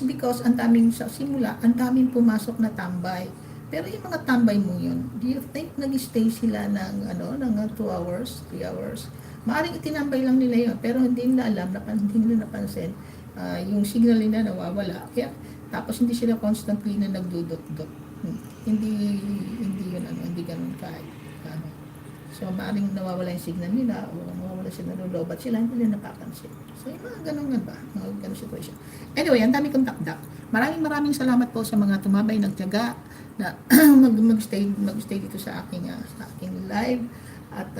because ang daming sa simula, ang daming pumasok na tambay. Pero yung mga tambay mo yun, do you think nag-stay sila ng ano, ng 2 hours, 3 hours? Maaring itinambay lang nila yun, pero hindi nila alam, hindi nila napansin, yung signal nila nawawala. Kaya, tapos hindi sila constantly na nagdudot-dot. Hindi, hindi yun ano, hindi ganun kahit ano. So, maaring nawawala yung signal nila o nawawala sila ng lobat sila, hindi nila napapansin. So, yung mga ganun nga ba? Mga ganun situation. Anyway, ang dami kong takdak. Maraming salamat po sa mga tumabay, nagtiyaga na magstay dito sa aking live. At,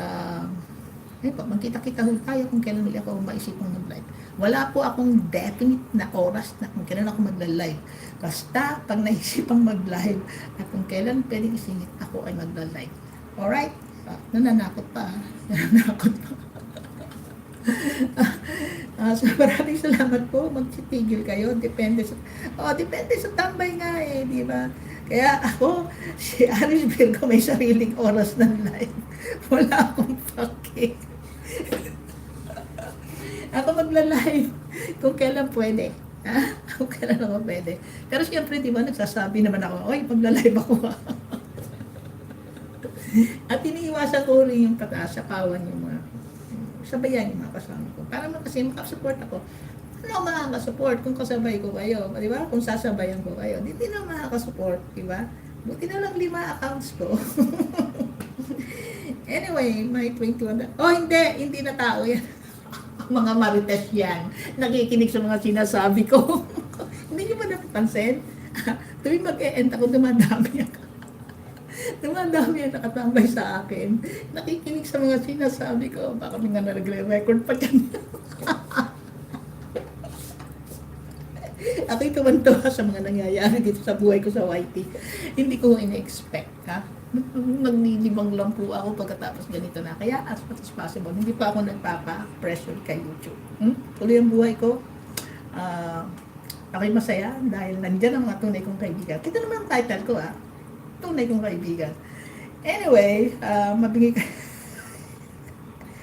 ayun po, magkita-kita ho tayo kung kailan ulit ako maisipang mag-live. Wala po akong definite na oras na kung kailan ako magla-live. Basta, pag naisipang mag-live at kung kailan pwedeng isingit, ako ay magla-live. Alright? Nananakot pa. Nananakot pa. So maraming salamat po. Magsitigil kayo. Depende sa tambay nga eh, di ba? Kaya ako, si Aris Virgo may sariling oras ng live. Wala akong pake. Ako magla-live kung kailan pwede. Kung kailan ako pwede. Pero siyempre, di ba, nagsasabi naman ako, oy, magla-live ako. At iniiwasan ko rin yung patasapawan yung mga sabayan yung mga kasama ko. Para kasi makasupport ako. Ano ako makakasupport kung kasabay ko kayo? Di ba? Kung sasabayan ko kayo. Hindi na makakasupport, di ba? Buti na lang 5 accounts ko. Anyway, may 21. Oh, hindi na tao yan. Mga marites yan. Nakikinig sa mga sinasabi ko. Hindi nyo ba napapansin? Tuwing mag-e-end ako, dumadami ako. Dumadami ang nakatambay sa akin. Nakikinig sa mga sinasabi ko. Baka may nga nagre-record pa dyan. Ako'y tuwan-tuwa sa mga nangyayari dito sa buhay ko sa YT. Hindi ko in-expect, ha? Nagnilibang lang po ako pagkatapos ganito na. Kaya as much as possible, hindi pa ako nagpapa-pressure kay YouTube. Tuloy ang buhay ko. Ako'y masaya dahil nandiyan ang mga tunay kong kaibigan. Kita naman ang title ko, ha? Tunay kong kaibigan. Anyway, mabigay ka.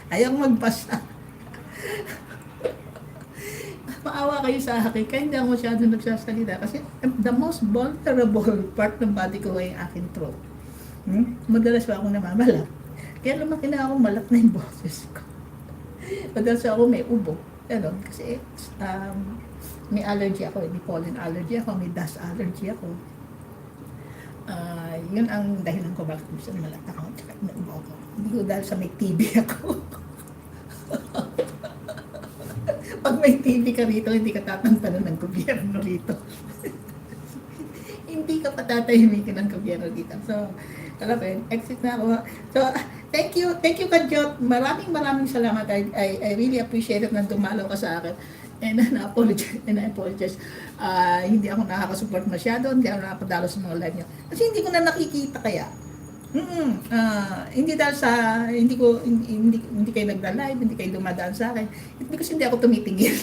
Ayaw magbasa. Maawa kayo sa akin, kaya hindi ako masyado nagsasalita. Kasi the most vulnerable part ng body ko ay aking throat. Madalas pa akong namamalat. Kaya lumaki na akong malat na yung boses ko. Madalas ako may ubo. Ano, kasi may allergy ako, may pollen allergy ako, may dust allergy ako. Yun ang dahilan ko bakit gusto na malat ako at naubo ako. Hindi ko dahil sa may TB ako. Pag may TB ka rito, hindi ka tatantanan ng gobyerno rito. Hindi ka patatahimikin ng gobyerno dito. So, alam mo, exit na ako. So, thank you Kajot. Maraming salamat. I really appreciate it na dumalaw ka sa akin. And I apologize. Hindi ako nakakasupport masyado, hindi ako nakapadalo sa mga live niyo. Kasi hindi ko na nakikita kaya. Hindi dahil sa hindi kayo nagda-live, hindi kayo dumadaan sa akin. Because hindi ako tumitingin.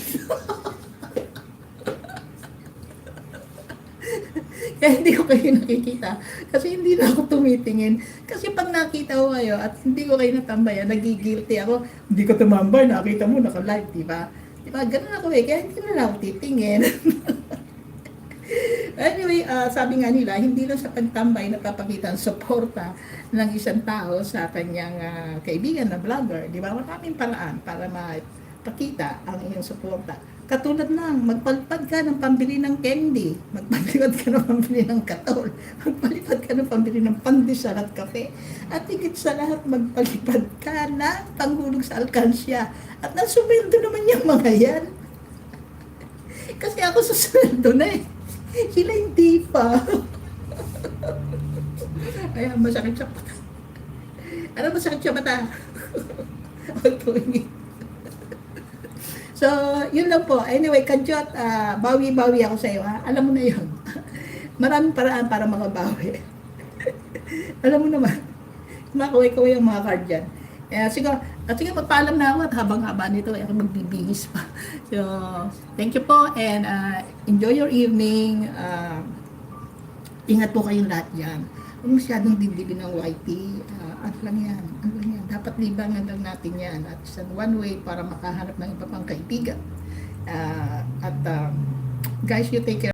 Kaya hindi ko kayo nakikita. Kasi hindi na ako tumitingin. Kasi pag nakita ko kayo at hindi ko kayo natambayan, nagigilty ako. Hindi ko tumambay, nakita mo, naka-live, diba? Diba, ganun ako eh. Kaya hindi na ako titingin. Anyway, sabi nga nila, hindi lang sa pagtambay napapakita ang suporta ng isang tao sa kanyang kaibigan na vlogger. Di ba? Maraming paraan para mapakita ang iyong suporta. Katulad ng magpalipad ka ng pambili ng candy, magpalipad ka ng pambili ng katol, magpalipad ka ng pambili ng pandesal at kape, at higit sa lahat magpalipad ka na panghulog sa alkansya. At nasumildo naman yung mga yan. Kasi ako sa sweldo na eh. Sila hindi pa. Ayan, masakit sa mata. Ano masakit sa mata? So, yun lang po. Anyway, Kajot, bawi-bawi ako sa iyo, ha? Alam mo na yun. Maraming paraan para makabawi. Alam mo naman, makaway-kaway ang mga card dyan. Sige, magpaalam na ako at habang-haba nito, ako magbibihis pa. So, thank you po and enjoy your evening. Ingat po kayong lahat dyan. Huwag masyadong dibdibin ng YT. Ano lang yan. Dapat libangan lang natin yan. At isa one way para makahanap ng iba pang kaibigan. Guys, you take care.